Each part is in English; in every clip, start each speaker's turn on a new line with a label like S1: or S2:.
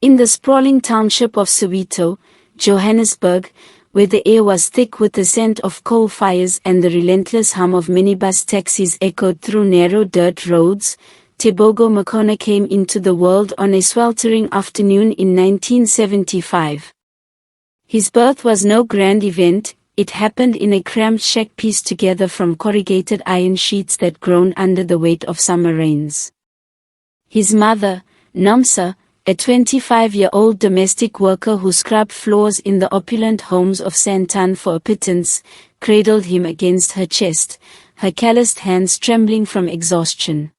S1: In the sprawling township of Soweto, Johannesburg, where the air was thick with the scent of coal fires and the relentless hum of minibus taxis echoed through narrow dirt roads, Tebogo Makona came into the world on a sweltering afternoon in 1975. His birth was no grand event. It happened in a cramped shack pieced together from corrugated iron sheets that groaned under the weight of summer rains. His mother, Nomsa, a 25-year-old domestic worker who scrubbed floors in the opulent homes of Santan for a pittance, cradled him against her chest, her calloused hands trembling from exhaustion.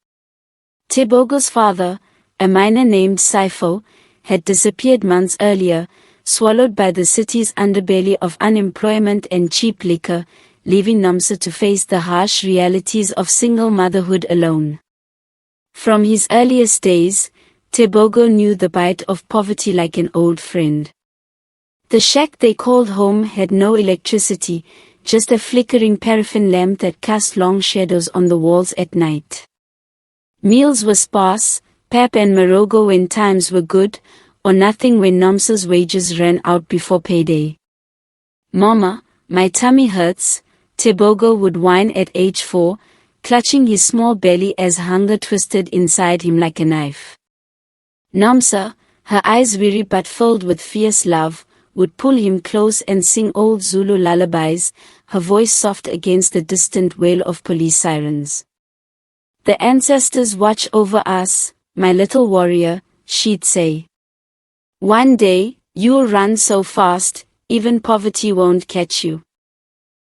S1: Tebogo's father, a miner named Saifo, had disappeared months earlier, swallowed by the city's underbelly of unemployment and cheap liquor, leaving Nomsa to face the harsh realities of single motherhood alone. From his earliest days, Tebogo knew the bite of poverty like an old friend. The shack they called home had no electricity, just a flickering paraffin lamp that cast long shadows on the walls at night. Meals were sparse, pap and morogo when times were good, or nothing when Nomsa's wages ran out before payday. "Mama, my tummy hurts," Tebogo would whine at age 4, clutching his small belly as hunger twisted inside him like a knife. Nomsa, her eyes weary but filled with fierce love, would pull him close and sing old Zulu lullabies, her voice soft against the distant wail of police sirens. "The ancestors watch over us, my little warrior," she'd say. "One day, you'll run so fast, even poverty won't catch you."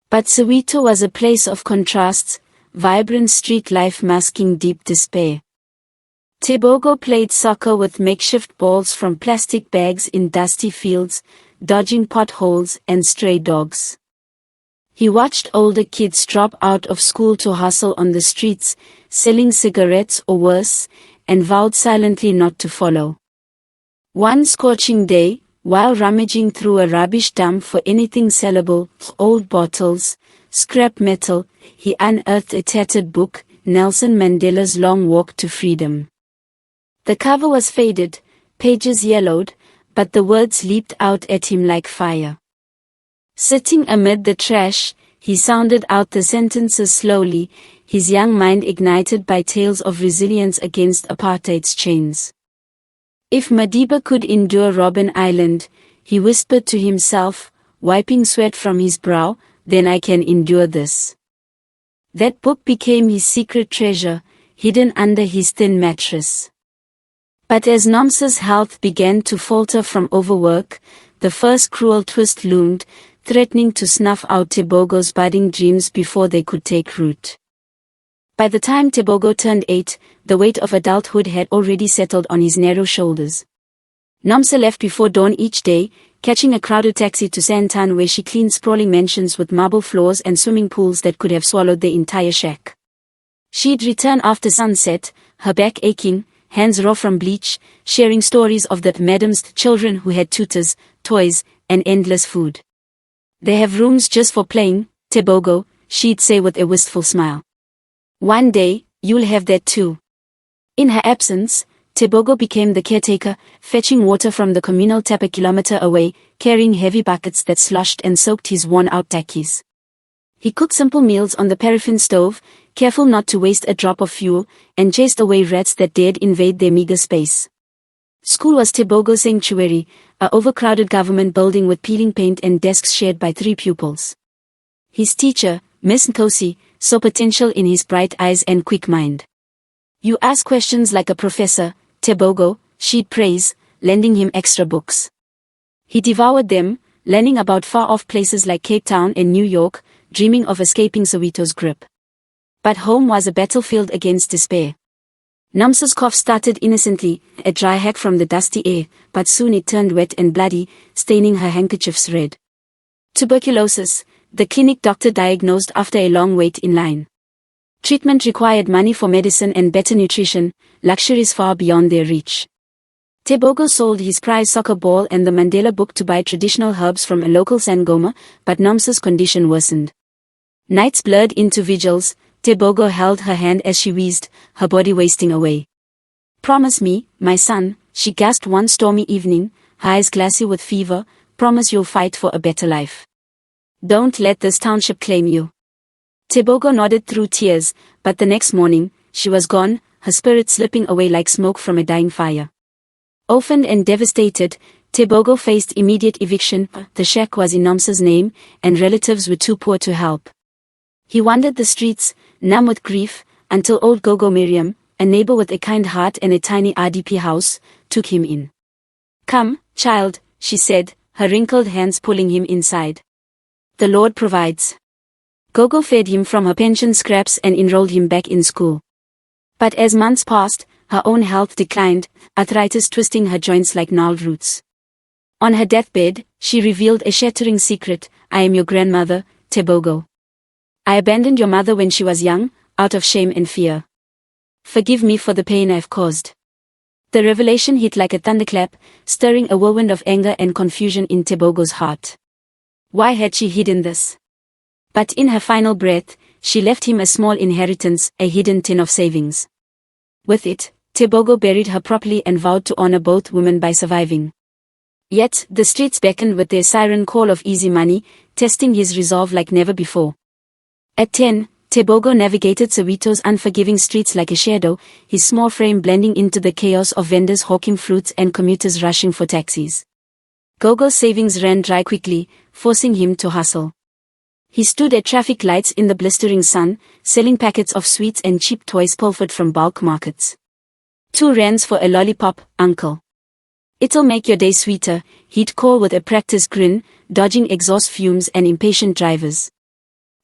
S1: But Soweto was a place of contrasts, vibrant street life masking deep despair. Tebogo played soccer with makeshift balls from plastic bags in dusty fields, dodging potholes and stray dogs. He watched older kids drop out of school to hustle on the streets, selling cigarettes or worse, and vowed silently not to follow. One scorching day, while rummaging through a rubbish dump for anything sellable, old bottles, scrap metal, he unearthed a tattered book, Nelson Mandela's Long Walk to Freedom. The cover was faded, pages yellowed, but the words leaped out at him like fire. Sitting amid the trash, he sounded out the sentences slowly, his young mind ignited by tales of resilience against apartheid's chains. "If Madiba could endure Robben Island," he whispered to himself, wiping sweat from his brow, "then I can endure this." That book became his secret treasure, hidden under his thin mattress. But as Nomsa's health began to falter from overwork, the first cruel twist loomed, threatening to snuff out Tebogo's budding dreams before they could take root. By the time Tebogo turned 8, the weight of adulthood had already settled on his narrow shoulders. Nomsa left before dawn each day, catching a crowded taxi to Santan where she cleaned sprawling mansions with marble floors and swimming pools that could have swallowed the entire shack. She'd return after sunset, her back aching, hands raw from bleach, sharing stories of the madam's children who had tutors, toys, and endless food. "They have rooms just for playing, Tebogo," she'd say with a wistful smile. "One day, you'll have that too." In her absence, Tebogo became the caretaker, fetching water from the communal tap a kilometer away, carrying heavy buckets that sloshed and soaked his worn-out takis. He cooked simple meals on the paraffin stove, careful not to waste a drop of fuel, and chased away rats that dared invade their meager space. School was Tebogo's sanctuary, a overcrowded government building with peeling paint and desks shared by 3 pupils. His teacher, Miss Nkosi, saw potential in his bright eyes and quick mind. "You ask questions like a professor, Tebogo," she'd praise, lending him extra books. He devoured them, learning about far-off places like Cape Town and New York, dreaming of escaping Soweto's grip. But home was a battlefield against despair. Nomsa's cough started innocently, a dry hack from the dusty air, but soon it turned wet and bloody, staining her handkerchiefs red. Tuberculosis, the clinic doctor diagnosed after a long wait in line. Treatment required money for medicine and better nutrition, luxuries far beyond their reach. Tebogo sold his prize soccer ball and the Mandela book to buy traditional herbs from a local sangoma, but Nomsa's condition worsened. Nights blurred into vigils. Tebogo held her hand as she wheezed, her body wasting away. "Promise me, my son," she gasped one stormy evening, her eyes glassy with fever. Promise you'll fight for a better life. Don't let this township claim you. Tebogo nodded through tears, but the next morning, she was gone, her spirit slipping away like smoke from a dying fire. Orphaned and devastated, Tebogo faced immediate eviction. The shack was in Nomsa's name, and relatives were too poor to help. He wandered the streets, numb with grief, until old Gogo Miriam, a neighbor with a kind heart and a tiny RDP house, took him in. Come, child, she said, her wrinkled hands pulling him inside. The Lord provides. Gogo fed him from her pension scraps and enrolled him back in school. But as months passed, her own health declined, arthritis twisting her joints like gnarled roots. On her deathbed, she revealed a shattering secret. I am your grandmother, Tebogo. I abandoned your mother when she was young, out of shame and fear. Forgive me for the pain I've caused. The revelation hit like a thunderclap, stirring a whirlwind of anger and confusion in Tebogo's heart. Why had she hidden this? But in her final breath, she left him a small inheritance, a hidden tin of savings. With it, Tebogo buried her properly and vowed to honor both women by surviving. Yet, the streets beckoned with their siren call of easy money, testing his resolve like never before. At 10, Tebogo navigated Soweto's unforgiving streets like a shadow, his small frame blending into the chaos of vendors hawking fruits and commuters rushing for taxis. Gogo's savings ran dry quickly, forcing him to hustle. He stood at traffic lights in the blistering sun, selling packets of sweets and cheap toys pilfered from bulk markets. 2 rands for a lollipop, uncle. It'll make your day sweeter, he'd call with a practiced grin, dodging exhaust fumes and impatient drivers.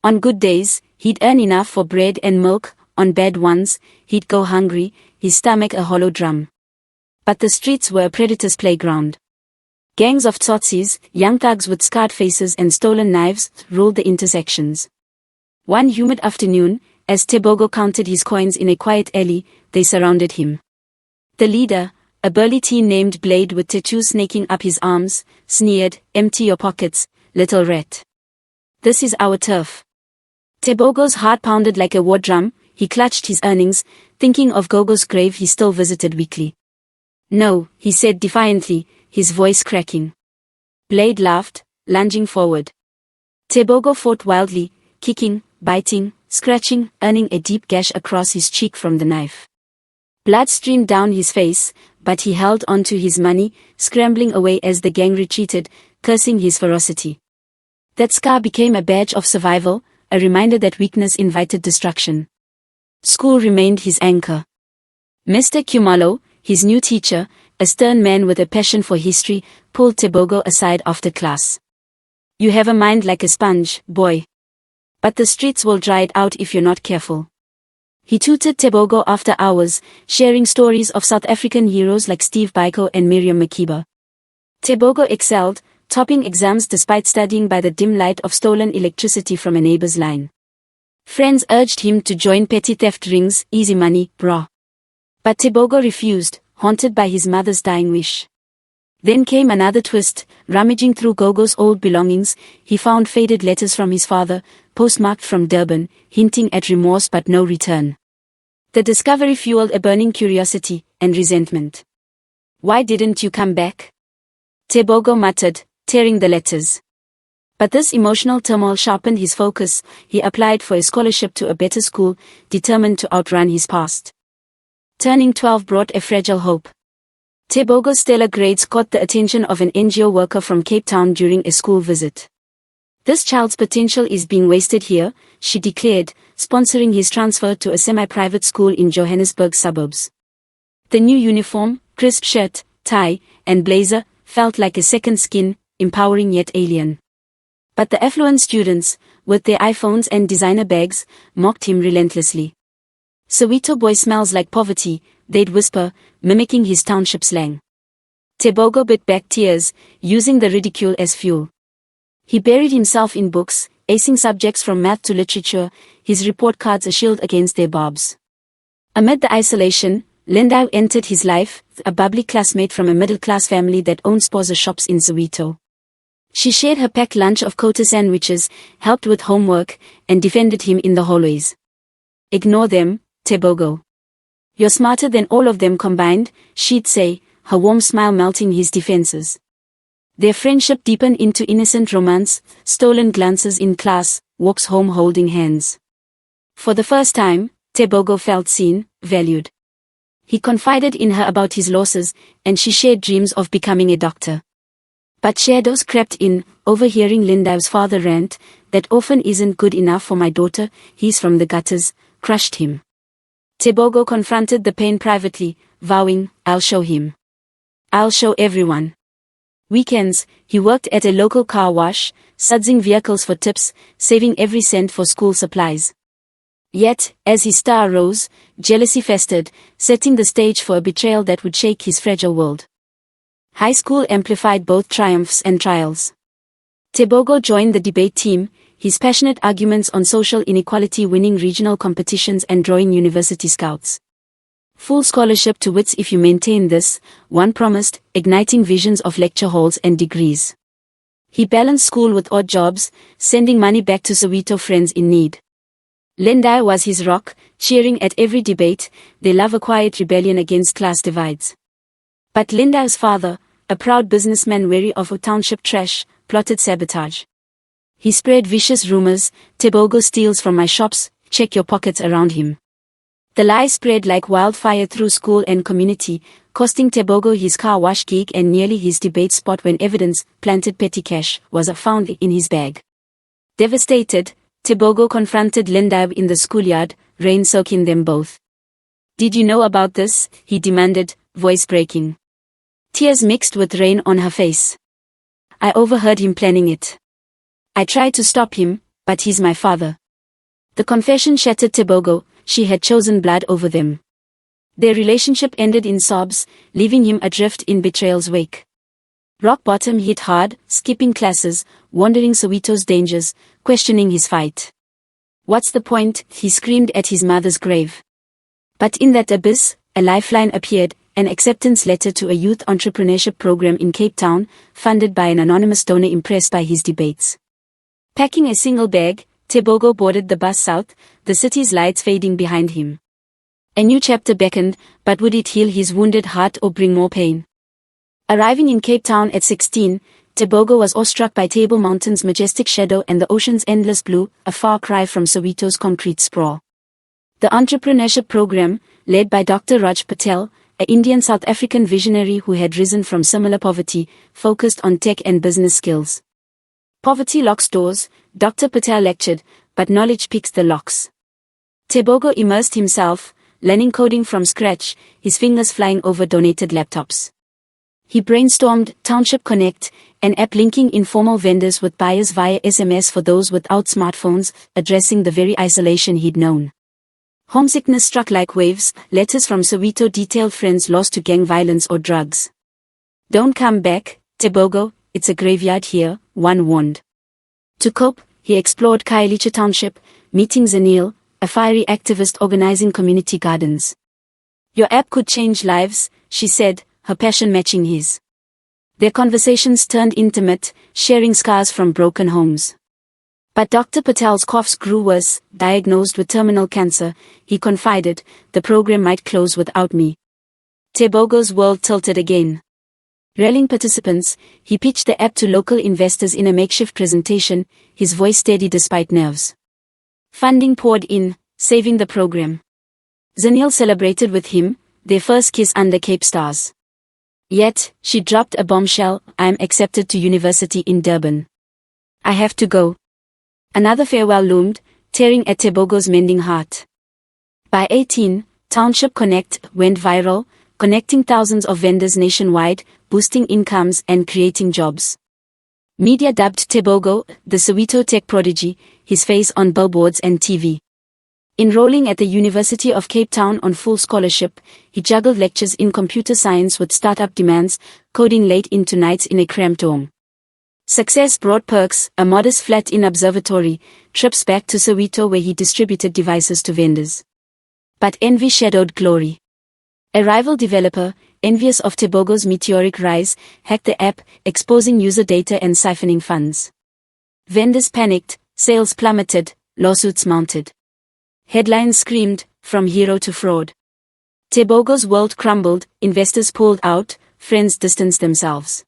S1: On good days, he'd earn enough for bread and milk. On bad ones, he'd go hungry, his stomach a hollow drum. But the streets were a predator's playground. Gangs of tsotsis, young thugs with scarred faces and stolen knives, ruled the intersections. One humid afternoon, as Tebogo counted his coins in a quiet alley, they surrounded him. The leader, a burly teen named Blade with tattoos snaking up his arms, sneered, "Empty your pockets, little rat. This is our turf." Tebogo's heart pounded like a war drum. He clutched his earnings, thinking of Gogo's grave he still visited weekly. "No," he said defiantly, his voice cracking. Blade laughed, lunging forward. Tebogo fought wildly, kicking, biting, scratching, earning a deep gash across his cheek from the knife. Blood streamed down his face, but he held on to his money, scrambling away as the gang retreated, cursing his ferocity. That scar became a badge of survival, a reminder that weakness invited destruction. School remained his anchor. Mr. Kumalo, his new teacher, a stern man with a passion for history, pulled Tebogo aside after class. "You have a mind like a sponge, boy. But the streets will dry it out if you're not careful." He tutored Tebogo after hours, sharing stories of South African heroes like Steve Biko and Miriam Makeba. Tebogo excelled, topping exams despite studying by the dim light of stolen electricity from a neighbor's line. Friends urged him to join petty theft rings, easy money, brah. But Tebogo refused, haunted by his mother's dying wish. Then came another twist. Rummaging through Gogo's old belongings, he found faded letters from his father, postmarked from Durban, hinting at remorse but no return. The discovery fueled a burning curiosity and resentment. "Why didn't you come back?" Tebogo muttered, tearing the letters. But this emotional turmoil sharpened his focus. He applied for a scholarship to a better school, determined to outrun his past. Turning 12 brought a fragile hope. Tebogo's stellar grades caught the attention of an NGO worker from Cape Town during a school visit. "This child's potential is being wasted here," she declared, sponsoring his transfer to a semi-private school in Johannesburg suburbs. The new uniform, crisp shirt, tie, and blazer, felt like a second skin, empowering yet alien. But the affluent students, with their iPhones and designer bags, mocked him relentlessly. "Soweto boy smells like poverty," they'd whisper, mimicking his township slang. Tebogo bit back tears, using the ridicule as fuel. He buried himself in books, acing subjects from math to literature, his report cards a shield against their barbs. Amid the isolation, Linda entered his life, a bubbly classmate from a middle-class family that owned spaza shops in Soweto. She shared her packed lunch of kota sandwiches, helped with homework, and defended him in the hallways. "Ignore them, Tebogo. You're smarter than all of them combined," she'd say, her warm smile melting his defenses. Their friendship deepened into innocent romance, stolen glances in class, walks home holding hands. For the first time, Tebogo felt seen, valued. He confided in her about his losses, and she shared dreams of becoming a doctor. But shadows crept in, overhearing Linda's father rant, "That orphan isn't good enough for my daughter, he's from the gutters," crushed him. Tebogo confronted the pain privately, vowing, "I'll show him. I'll show everyone." Weekends, he worked at a local car wash, sudsing vehicles for tips, saving every cent for school supplies. Yet, as his star rose, jealousy festered, setting the stage for a betrayal that would shake his fragile world. High school amplified both triumphs and trials. Tebogo joined the debate team, his passionate arguments on social inequality winning regional competitions and drawing university scouts. "Full scholarship to Wits if you maintain this," one promised, igniting visions of lecture halls and degrees. He balanced school with odd jobs, sending money back to Soweto friends in need. Linda was his rock, cheering at every debate, their love a quiet rebellion against class divides. But Linda's father, a proud businessman wary of township trash, plotted sabotage. He spread vicious rumors, "Tebogo steals from my shops, check your pockets," around him. The lie spread like wildfire through school and community, costing Tebogo his car wash gig and nearly his debate spot when evidence, planted petty cash, was found in his bag. Devastated, Tebogo confronted Linda in the schoolyard, rain soaking them both. "Did you know about this?" he demanded, voice breaking. Tears mixed with rain on her face. "I overheard him planning it. I tried to stop him, but he's my father." The confession shattered Tebogo. She had chosen blood over them. Their relationship ended in sobs, leaving him adrift in betrayal's wake. Rock bottom hit hard, skipping classes, wandering Soweto's dangers, questioning his fight. "What's the point?" he screamed at his mother's grave. But in that abyss, a lifeline appeared, an acceptance letter to a youth entrepreneurship program in Cape Town, funded by an anonymous donor impressed by his debates. Packing a single bag, Tebogo boarded the bus south, the city's lights fading behind him. A new chapter beckoned, but would it heal his wounded heart or bring more pain? Arriving in Cape Town at 16, Tebogo was awestruck by Table Mountain's majestic shadow and the ocean's endless blue, a far cry from Soweto's concrete sprawl. The entrepreneurship program, led by Dr. Raj Patel, an Indian South African visionary who had risen from similar poverty, focused on tech and business skills. "Poverty locks doors," Dr. Patel lectured, "but knowledge picks the locks." Tebogo immersed himself, learning coding from scratch, his fingers flying over donated laptops. He brainstormed Township Connect, an app linking informal vendors with buyers via SMS for those without smartphones, addressing the very isolation he'd known. Homesickness struck like waves, letters from Soweto detailed friends lost to gang violence or drugs. "Don't come back, Tebogo, it's a graveyard here," one warned. To cope, he explored Khayelitsha Township, meeting Zanil, a fiery activist organizing community gardens. "Your app could change lives," she said, her passion matching his. Their conversations turned intimate, sharing scars from broken homes. But Dr. Patel's coughs grew worse, diagnosed with terminal cancer. He confided, "The program might close without me." Tebogo's world tilted again. Rallying participants, he pitched the app to local investors in a makeshift presentation, his voice steady despite nerves. Funding poured in, saving the program. Zanil celebrated with him, their first kiss under Cape stars. Yet, she dropped a bombshell: "I'm accepted to university in Durban. I have to go." Another farewell loomed, tearing at Tebogo's mending heart. By 18, Township Connect went viral, connecting thousands of vendors nationwide, boosting incomes and creating jobs. Media dubbed Tebogo the Soweto tech prodigy, his face on billboards and TV. Enrolling at the University of Cape Town on full scholarship, he juggled lectures in computer science with startup demands, coding late into nights in a cramped dorm. Success brought perks: a modest flat in Observatory, trips back to Soweto where he distributed devices to vendors. But envy shadowed glory. A rival developer, envious of Tebogo's meteoric rise, hacked the app, exposing user data and siphoning funds. Vendors panicked, sales plummeted, lawsuits mounted. Headlines screamed, "From hero to fraud." Tebogo's world crumbled, investors pulled out, friends distance themselves.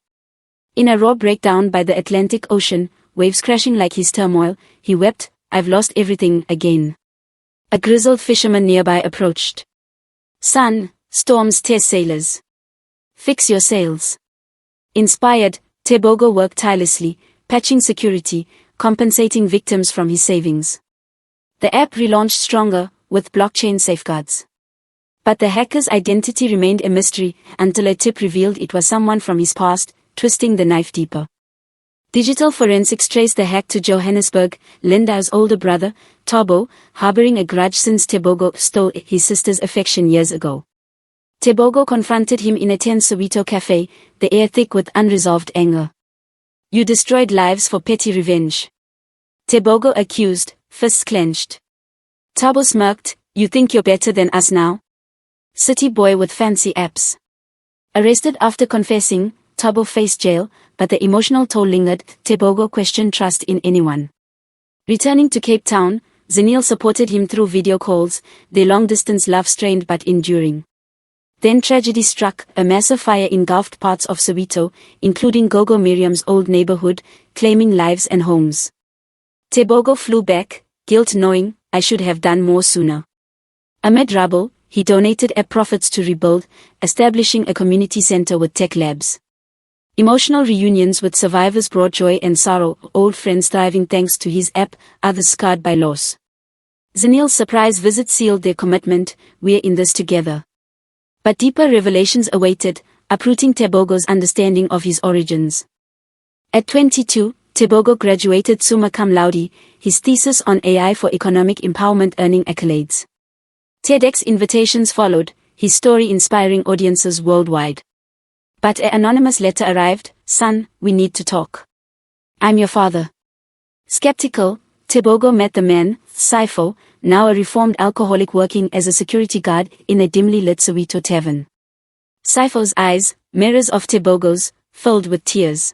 S1: In a raw breakdown by the Atlantic Ocean, waves crashing like his turmoil, he wept, "I've lost everything again." A grizzled fisherman nearby approached. "Son, storms tear sailors. Fix your sails." Inspired, Tebogo worked tirelessly, patching security, compensating victims from his savings. The app relaunched stronger, with blockchain safeguards. But the hacker's identity remained a mystery, until a tip revealed it was someone from his past, twisting the knife deeper. Digital forensics traced the hack to Johannesburg, Linda's older brother, Thabo, harboring a grudge since Tebogo stole his sister's affection years ago. Tebogo confronted him in a tense Soweto cafe, the air thick with unresolved anger. "You destroyed lives for petty revenge," Tebogo accused, fists clenched. Thabo smirked, "You think you're better than us now? City boy with fancy apps." Arrested after confessing, Thabo faced jail, but the emotional toll lingered. Tebogo questioned trust in anyone. Returning to Cape Town, Zeniel supported him through video calls, their long-distance love strained but enduring. Then tragedy struck. A massive fire engulfed parts of Soweto, including Gogo Miriam's old neighborhood, claiming lives and homes. Tebogo flew back, guilt knowing, "I should have done more sooner." Amid rubble, he donated app profits to rebuild, establishing a community center with tech labs. Emotional reunions with survivors brought joy and sorrow, old friends thriving thanks to his app, others scarred by loss. Zeniel's surprise visit sealed their commitment, "We're in this together." But deeper revelations awaited, uprooting Tebogo's understanding of his origins. At 22, Tebogo graduated summa cum laude, his thesis on AI for economic empowerment earning accolades. TEDx invitations followed, his story inspiring audiences worldwide. But an anonymous letter arrived, "Son, we need to talk. I'm your father." Skeptical, Tebogo met the man, Saifo, now a reformed alcoholic working as a security guard in a dimly lit Soweto tavern. Saifo's eyes, mirrors of Tebogo's, filled with tears.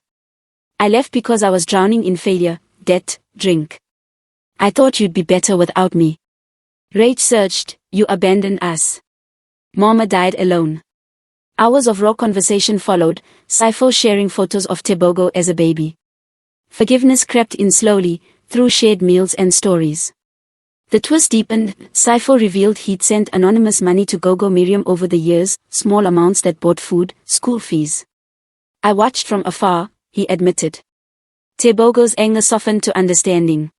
S1: "I left because I was drowning in failure, debt, drink. I thought you'd be better without me." Rage surged, "You abandoned us. Mama died alone." Hours of raw conversation followed, Saifo sharing photos of Tebogo as a baby. Forgiveness crept in slowly, through shared meals and stories. The twist deepened. Saifo revealed he'd sent anonymous money to Gogo Miriam over the years, small amounts that bought food, school fees. "I watched from afar," he admitted. Tebogo's anger softened to understanding.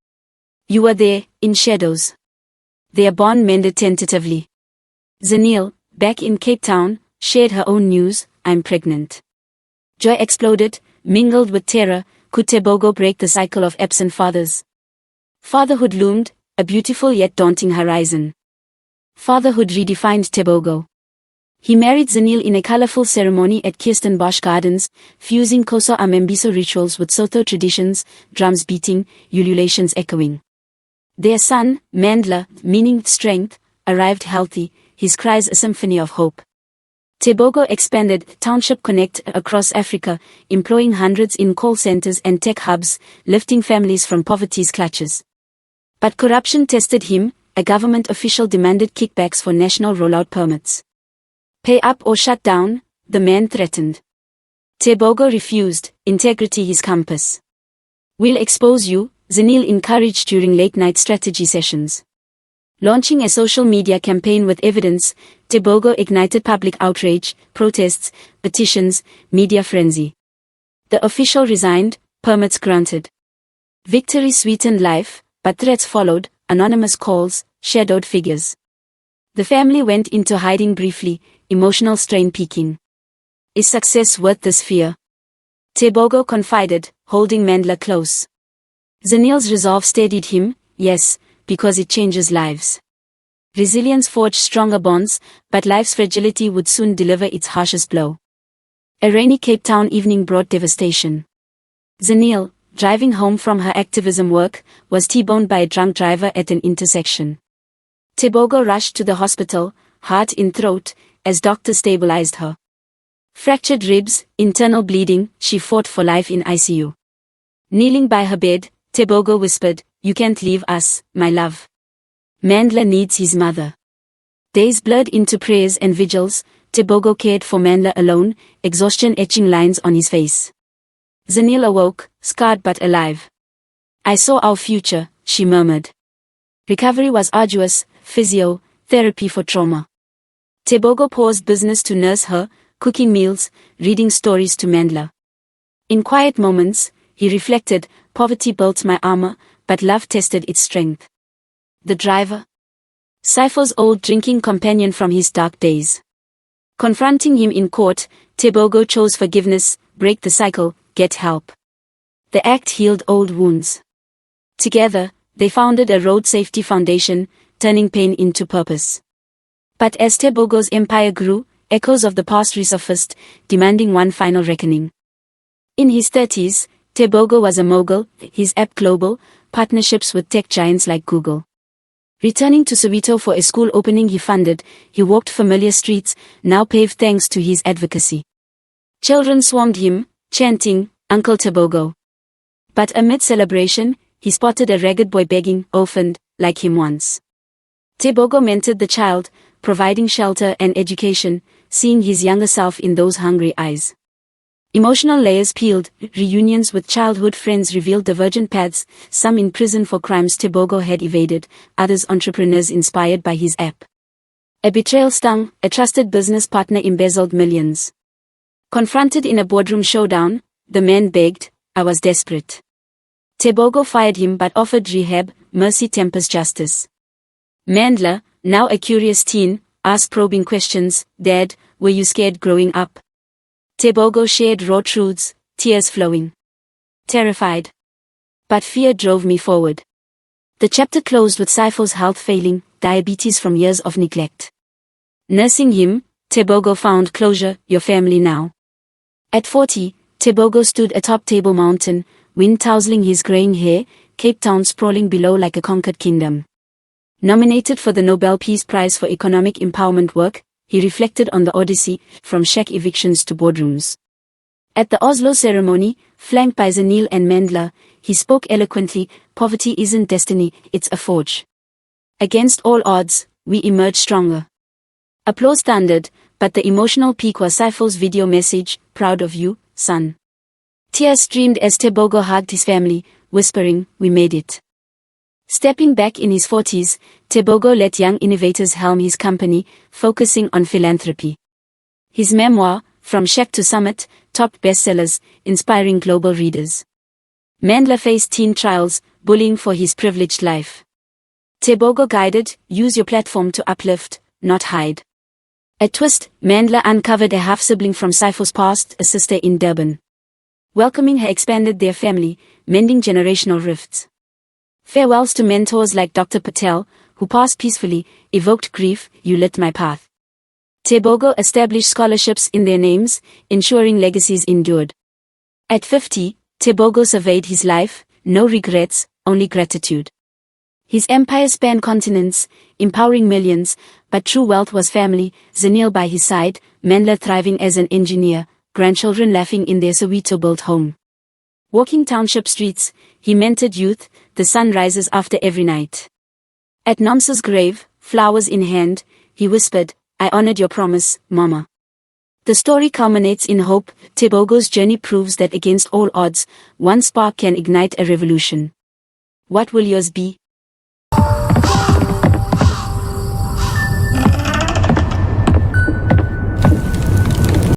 S1: "You were there, in shadows." Their bond mended tentatively. Zeniel, back in Cape Town, shared her own news, "I'm pregnant." Joy exploded, mingled with terror. Could Tebogo break the cycle of absent fathers? Fatherhood loomed, a beautiful yet daunting horizon. Fatherhood redefined Tebogo. He married Zeniel in a colorful ceremony at Kirstenbosch Gardens, fusing Koso Amembiso rituals with Sotho traditions, drums beating, ululations echoing. Their son, Mandla, meaning strength, arrived healthy, his cries a symphony of hope. Tebogo expanded Township Connect across Africa, employing hundreds in call centers and tech hubs, lifting families from poverty's clutches. But corruption tested him. A government official demanded kickbacks for national rollout permits. "Pay up or shut down," the man threatened. Tebogo refused, integrity his compass. "We'll expose you," Zeniel encouraged during late-night strategy sessions. Launching a social media campaign with evidence, Tebogo ignited public outrage, protests, petitions, media frenzy. The official resigned, permits granted. Victory sweetened life, but threats followed, anonymous calls, shadowed figures. The family went into hiding briefly, emotional strain peaking. "Is success worth this fear?" Tebogo confided, holding Mandla close. Zeniel's resolve steadied him, "Yes, because it changes lives." Resilience forged stronger bonds, but life's fragility would soon deliver its harshest blow. A rainy Cape Town evening brought devastation. Zeniel, driving home from her activism work, was T-boned by a drunk driver at an intersection. Tebogo rushed to the hospital, heart in throat, as doctors stabilized her. Fractured ribs, internal bleeding, she fought for life in ICU. Kneeling by her bed, Tebogo whispered, "You can't leave us, my love. Mandla needs his mother." Days blurred into prayers and vigils, Tebogo cared for Mandla alone, exhaustion etching lines on his face. Zanil awoke, scarred but alive. "I saw our future," she murmured. Recovery was arduous, physio, therapy for trauma. Tebogo paused business to nurse her, cooking meals, reading stories to Mandla. In quiet moments, he reflected, "Poverty built my armor, but love tested its strength." The driver? Saifo's old drinking companion from his dark days. Confronting him in court, Tebogo chose forgiveness, break the cycle, get help. The act healed old wounds. Together, they founded a road safety foundation, turning pain into purpose. But as Tebogo's empire grew, echoes of the past resurfaced, demanding one final reckoning. In his 30s, Tebogo was a mogul, his app global, partnerships with tech giants like Google. Returning to Soweto for a school opening he funded, he walked familiar streets, now paved thanks to his advocacy. Children swarmed him, chanting, "Uncle Tebogo." But amid celebration, he spotted a ragged boy begging, orphaned, like him once. Tebogo mentored the child, providing shelter and education, seeing his younger self in those hungry eyes. Emotional layers peeled, reunions with childhood friends revealed divergent paths, some in prison for crimes Tebogo had evaded, others entrepreneurs inspired by his app. A betrayal stung, a trusted business partner embezzled millions. Confronted in a boardroom showdown, the man begged, "I was desperate." Tebogo fired him but offered rehab, mercy tempers justice. Mandla, now a curious teen, asked probing questions, "Dad, were you scared growing up?" Tebogo shared raw truths, tears flowing. "Terrified. But fear drove me forward." The chapter closed with Saifo's health failing, diabetes from years of neglect. Nursing him, Tebogo found closure, "Your family now." At 40, Tebogo stood atop Table Mountain, wind tousling his graying hair, Cape Town sprawling below like a conquered kingdom. Nominated for the Nobel Peace Prize for Economic Empowerment work, he reflected on the odyssey, from shack evictions to boardrooms. At the Oslo ceremony, flanked by Zanil and Mandla, he spoke eloquently, "Poverty isn't destiny, it's a forge. Against all odds, we emerge stronger." Applause thundered, but the emotional peak was Saifo's video message, "Proud of you, son." Tears streamed as Tebogo hugged his family, whispering, "We made it." Stepping back in his 40s, Tebogo let young innovators helm his company, focusing on philanthropy. His memoir, From Shack to Summit, topped bestsellers, inspiring global readers. Mandla faced teen trials, bullying for his privileged life. Tebogo guided, "Use your platform to uplift, not hide." A twist, Mandla uncovered a half-sibling from Saifo's past, a sister in Durban. Welcoming her expanded their family, mending generational rifts. Farewells to mentors like Dr. Patel, who passed peacefully, evoked grief, "You lit my path." Tebogo established scholarships in their names, ensuring legacies endured. At 50, Tebogo surveyed his life, no regrets, only gratitude. His empire spanned continents, empowering millions, but true wealth was family, Zanil by his side, Mandla thriving as an engineer, grandchildren laughing in their Soweto-built home. Walking township streets, he mentored youth, the sun rises after every night. At Nomsa's grave, flowers in hand, he whispered, "I honored your promise, Mama." The story culminates in hope. Tebogo's journey proves that against all odds, one spark can ignite a revolution. What will yours be?